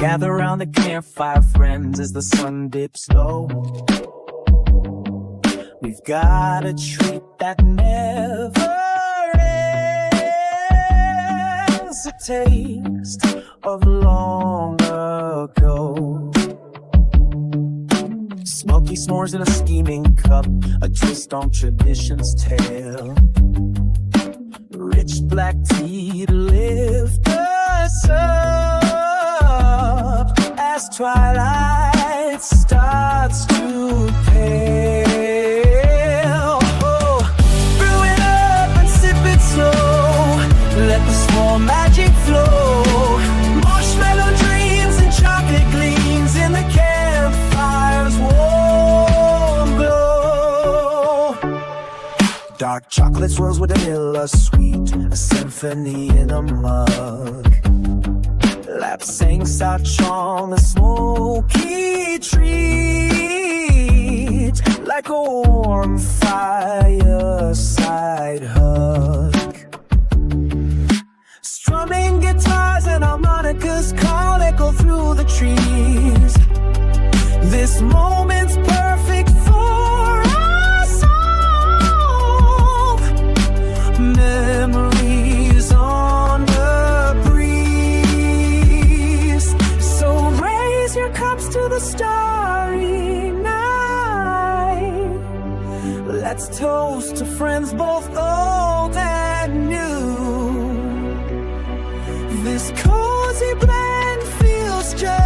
Gather round the campfire, friends, as the sun dips low. We've got a treat that never ends, a taste of long ago. Smoky s'mores in a steaming cup, a twist on tradition's tale. Rich black tea to lift us up as twilight starts to pale. Oh, brew it up and sip it slow, let the small magic flow. Marshmallow dreams and chocolate gleams in the campfire's warm glow. Dark chocolate swirls with vanilla sweet, a symphony in a mug. Lap sang such on the smoky treat, like a warm fireside hug. Strumming guitars and harmonicas call echo through the trees. This moment's perfect for us all. Memories on the breeze. So raise your cups to the starry night. Let's toast to friends both old and new. This cozy blend feels just